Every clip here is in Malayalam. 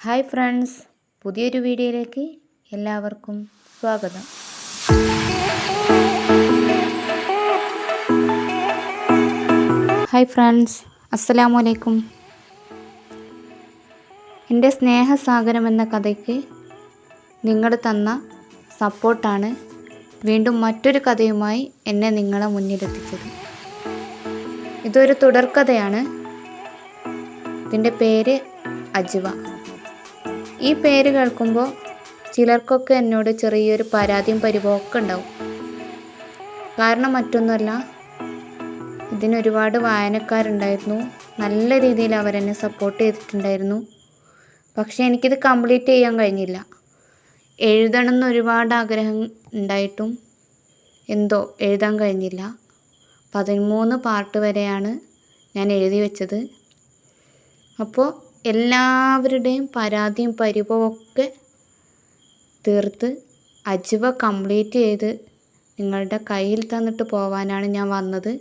ഹായ് ഫ്രണ്ട്സ്, പുതിയൊരു വീഡിയോയിലേക്ക് എല്ലാവർക്കും സ്വാഗതം. ഹായ് ഫ്രണ്ട്സ്, അസ്സലാമു അലൈക്കും. എൻ്റെ സ്നേഹസാഗരം എന്ന കഥയ്ക്ക് നിങ്ങൾ തന്ന സപ്പോർട്ടാണ് വീണ്ടും മറ്റൊരു കഥയുമായി എന്നെ നിങ്ങളെ മുന്നിലെത്തിച്ചത്. ഇതൊരു തുടർക്കഥയാണ്. ഇതിൻ്റെ പേര് അജ്വ. ഈ പേര് കേൾക്കുമ്പോൾ ചിലർക്കൊക്കെ എന്നോട് ചെറിയൊരു പരാതിയും പരിഭവമൊക്കെ ഉണ്ടാവും. കാരണം മറ്റൊന്നുമല്ല, ഇതിനൊരുപാട് വായനക്കാരുണ്ടായിരുന്നു. നല്ല രീതിയിൽ അവരെന്നെ സപ്പോർട്ട് ചെയ്തിട്ടുണ്ടായിരുന്നു. പക്ഷേ എനിക്കിത് കംപ്ലീറ്റ് ചെയ്യാൻ കഴിഞ്ഞില്ല. എഴുതണം എന്ന് ഒരുപാട് ആഗ്രഹം ഉണ്ടായിട്ടും എന്തോ എഴുതാൻ കഴിഞ്ഞില്ല. 13 പാർട്ട് വരെയാണ് ഞാൻ എഴുതി വെച്ചത്. അപ്പോൾ എല്ലാവരുടെയും പരാതിയും പരിഭവമൊക്കെ തീർത്ത് അജ്വ കംപ്ലീറ്റ് ചെയ്ത് നിങ്ങളുടെ കയ്യിൽ തന്നിട്ട് പോവാനാണ് ഞാൻ വന്നത്.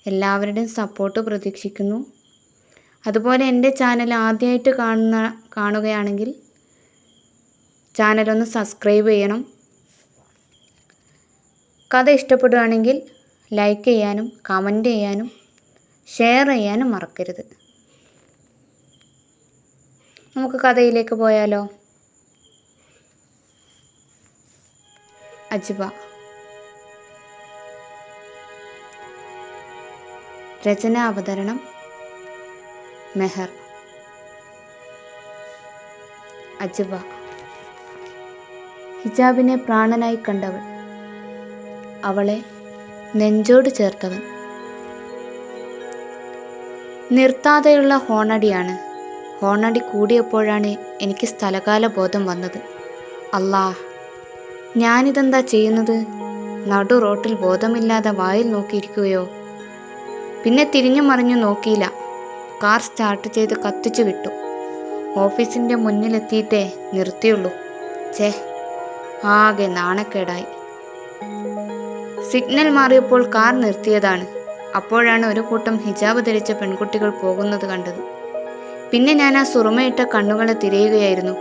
എല്ലാവരുടെയും സപ്പോർട്ട് പ്രതീക്ഷിക്കുന്നു. അതുപോലെ എൻ്റെ ചാനൽ ആദ്യമായിട്ട് കാണുകയാണെങ്കിൽ ചാനലൊന്ന് സബ്സ്ക്രൈബ് ചെയ്യണം. കഥ ഇഷ്ടപ്പെടുകയാണെങ്കിൽ ലൈക്ക് ചെയ്യാനും കമൻറ്റ് ചെയ്യാനും ഷെയർ ചെയ്യാനും മറക്കരുത്. നമുക്ക് കഥയിലേക്ക് പോയാലോ. അജ്വ. രചന അവതരണം മെഹർ. അജ്വ. ഹിജാബിനെ പ്രാണനായി കണ്ടവൾ, അവളെ നെഞ്ചോട് ചേർത്തവൻ. നിർത്താതെയുള്ള ഹോണടിയാണ്. ഹോണടി കൂടിയപ്പോഴാണ് എനിക്ക് സ്ഥലകാല ബോധം വന്നത്. അല്ലാ, ഞാനിതെന്താ ചെയ്യുന്നത്? നടു റോട്ടിൽ ബോധമില്ലാതെ വായിൽ നോക്കിയിരിക്കുകയോ? പിന്നെ തിരിഞ്ഞു മറിഞ്ഞു നോക്കിയില്ല. കാർ സ്റ്റാർട്ട് ചെയ്ത് കത്തിച്ചു വിട്ടു. ഓഫീസിൻ്റെ മുന്നിലെത്തിയിട്ടേ നിർത്തിയുള്ളൂ. ആകെ നാണക്കേടായി. സിഗ്നൽ മാറിയപ്പോൾ കാർ നിർത്തിയതാണ്. അപ്പോഴാണ് ഒരു കൂട്ടം ഹിജാബ് ധരിച്ച പെൺകുട്ടികൾ പോകുന്നത് കണ്ടത്. പിന്നെ ഞാൻ ആ സുറുമയിട്ട കണ്ണുകളെ തിരയുകയായിരുന്നു.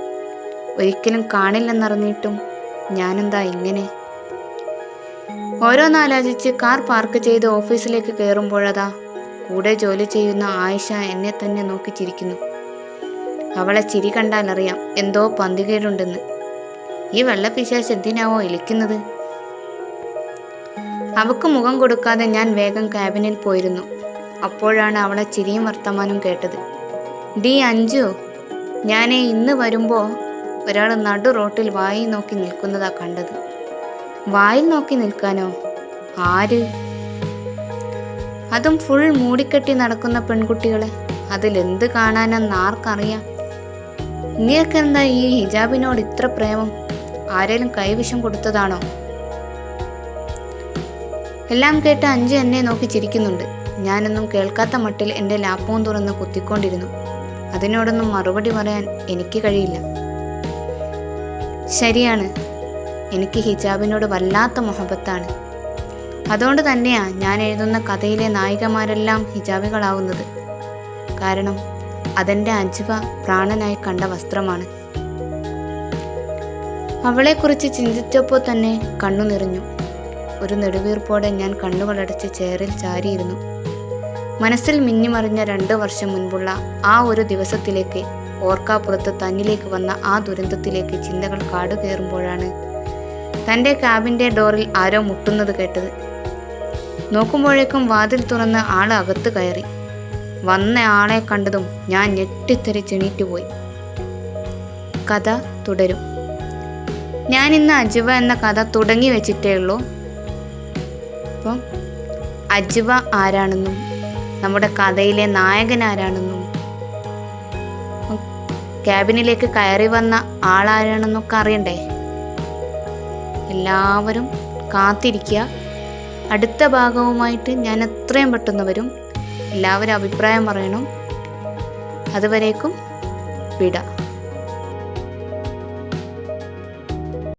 ഒരിക്കലും കാണില്ലെന്നറിഞ്ഞിട്ടും ഞാനെന്താ ഇങ്ങനെ? ഓരോന്നാലോചിച്ച് കാർ പാർക്ക് ചെയ്ത് ഓഫീസിലേക്ക് കയറുമ്പോഴതാ കൂടെ ജോലി ചെയ്യുന്ന ആയിഷ എന്നെ തന്നെ നോക്കി ചിരിക്കുന്നു. അവളെ ചിരി കണ്ടാലറിയാം എന്തോ പന്തികേടുണ്ടെന്ന്. ഈ വെള്ളപ്പിശാച് എന്തിനാവോ ഇളിക്കുന്നത്? അവക്ക് മുഖം കൊടുക്കാതെ ഞാൻ വേഗം ക്യാബിനിൽ പോയിരുന്നു. അപ്പോഴാണ് അവളെ ചിരിയും വർത്തമാനം കേട്ടത്. ഡി അഞ്ജു, ഞാൻ ഇന്ന് വരുമ്പോൾ ഒരാൾ നടു റോട്ടിൽ വായിൽ നോക്കി നിൽക്കുന്നതാ കണ്ടത്. വായിൽ നോക്കി നിൽക്കാനോ? ആര്? അതും ഫുൾ മൂടിക്കെട്ടി നടക്കുന്ന പെൺകുട്ടികളെ. അതിലെന്ത് കാണാനെന്ന് ആർക്കറിയാം? ഇങ്ങനെയൊക്കെ എന്താ ഈ ഹിജാബിനോട് ഇത്ര പ്രേമം? ആരേലും കൈവിഷം കൊടുത്തതാണോ? എല്ലാം കേട്ട് അഞ്ജു എന്നെ നോക്കി ചിരിക്കുന്നുണ്ട്. ഞാനൊന്നും കേൾക്കാത്ത മട്ടിൽ എൻ്റെ ലാപ്പവും തുറന്ന് കുത്തിക്കൊണ്ടിരുന്നു. അതിനോടൊന്നും മറുപടി പറയാൻ എനിക്ക് കഴിയില്ല. ശരിയാണ്, എനിക്ക് ഹിജാബിനോട് വല്ലാത്ത മുഹബത്താണ്. അതുകൊണ്ട് തന്നെയാ ഞാൻ എഴുതുന്ന കഥയിലെ നായികമാരെല്ലാം ഹിജാബികളാവുന്നത്. കാരണം അതെൻ്റെ അജ്വ പ്രാണനായി കണ്ട വസ്ത്രമാണ്. അവളെക്കുറിച്ച് ചിന്തിച്ചപ്പോൾ തന്നെ കണ്ണു നിറഞ്ഞു. ഒരു നെടുവീർപ്പോടെ ഞാൻ കണ്ണുകളടച്ച് ചെയറിൽ ചാരിയിരുന്നു. മനസ്സിൽ മിന്നിമറിഞ്ഞ 2 വർഷം മുൻപുള്ള ആ ഒരു ദിവസത്തിലേക്ക്, ഓർക്കാപ്പുറത്ത് തന്നിലേക്ക് വന്ന ആ ദുരന്തത്തിലേക്ക് ചിന്തകൾ കാടുകയറുമ്പോഴാണ് തൻ്റെ ക്യാബിൻ്റെ ഡോറിൽ ആരോ മുട്ടുന്നത് കേട്ടത്. നോക്കുമ്പോഴേക്കും വാതിൽ തുറന്ന് ആൾ അകത്ത് കയറി. വന്ന ആളെ കണ്ടതും ഞാൻ ഞെട്ടിത്തെറിച്ചെണീറ്റുപോയി. കഥ തുടരും. ഞാൻ ഇന്ന് അജ്വ എന്ന കഥ തുടങ്ങി വെച്ചിട്ടേ ഉള്ളൂ. അപ്പം അജ്വ ആരാണെന്നും നമ്മുടെ കഥയിലെ നായകൻ ആരാണെന്നും ക്യാബിനിലേക്ക് കയറി വന്ന ആളാരാണെന്നൊക്കെ അറിയണ്ടേ? എല്ലാവരും കാത്തിരിക്കുക. അടുത്ത ഭാഗവുമായിട്ട് ഞാൻ എത്രയും പെട്ടെന്ന് വരും. എല്ലാവരും അഭിപ്രായം പറയണം. അതുവരേക്കും വിട.